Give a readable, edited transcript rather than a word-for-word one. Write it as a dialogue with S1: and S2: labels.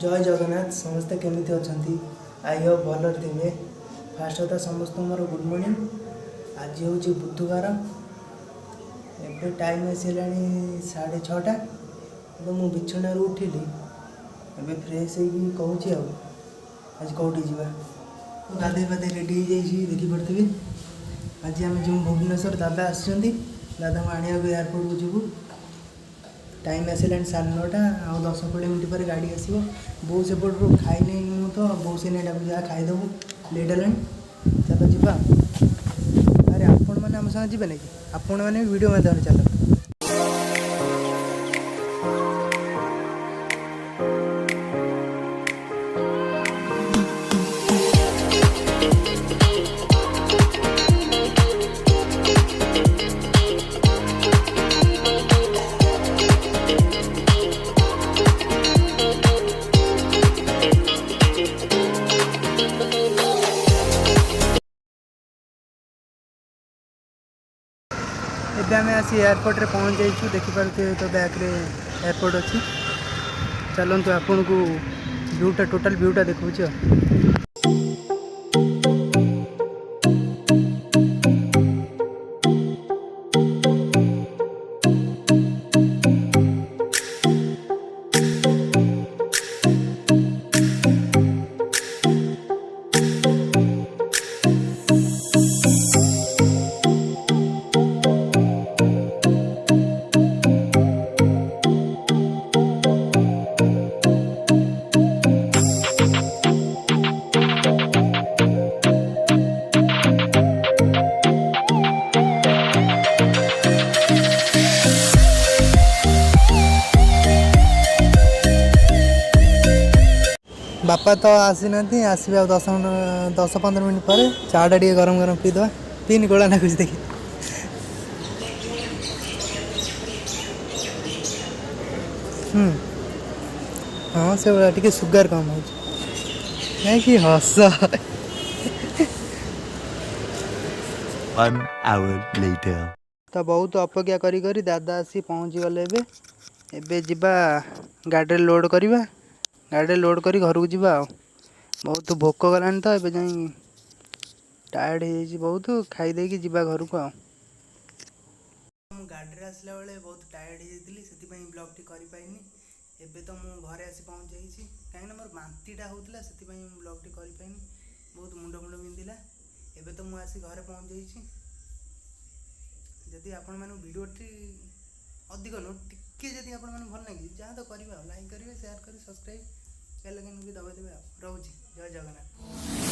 S1: जय जगन्नाथ समस्ते केमिति अछंती आई होप भल थे। फास्ट कथा समस्त मोर गुड मॉर्निंग। आज हूँ बुधवार, एबे टाइम आसी 6:30 तो मु बिछणारू उठिली। एबे फ्रेश होगी कहूँ आज कौटी जावा गाधे पाधे रेडी देखी पड़े। आज आम जो भुवनेश्वर दादा आसुँच दादा को आने एयरपोर्ट को जीवु। टाइम आसला 9:30 आ 10-20 मिनट पर गाड़ी आसो। बो सेपटू खाई नहीं मु तो बो से डाक जा खाईदेबू लेट है चलो जा। अरे आपण मैंने आम संगे जी कि आपण मैंने वीडियो माध्यम चल। एबे आम आसी एयरपोर्ट रे पहुँच जाइए। देखिपे तो बैक रे एयरपोर्ट अच्छी। चलतु आपन को व्यूटा टोटल व्यूटा देखा। बापा तो आसी ना आसवे 10-15 मिनट पर चाटा टे गरम गरम पीदे पीनी गोला ना कुछ देखी। हाँ से भाई टे सुगर कम हो कि हस।
S2: 1 hour later
S1: तो बहुत अपेक्षा करी करी दादा आसी पहुँची गले। एबे जीवा गाड़ी लोड करवा। गाड़ी लोड करी घर को जीवा। बहुत भोक गलानी तो एबे जाई टायर्ड हो बहुत खाईदे जीवा घर को। गाड़ी आसला बेले बहुत टायर्ड हो ब्लॉग टी कर पाइनी। एबे तो मु घरे आसी पहुँच जाइए कहीं मोर बांतीटा होता से ब्लॉग टी कर पाइनी। बहुत मुंड मुंड बिंधिला। एबे तो मु आसी घरे पहुँच जाइए। जदि आपण माने वीडियो टी अधिक नो टिके जदि आपण माने भल लगे जहाँ तो करिवे लाइक करिवे शेयर करिवे सब्सक्राइब बेल आइकन भी दबाई देबे। रोजी जय जगन्नाथ।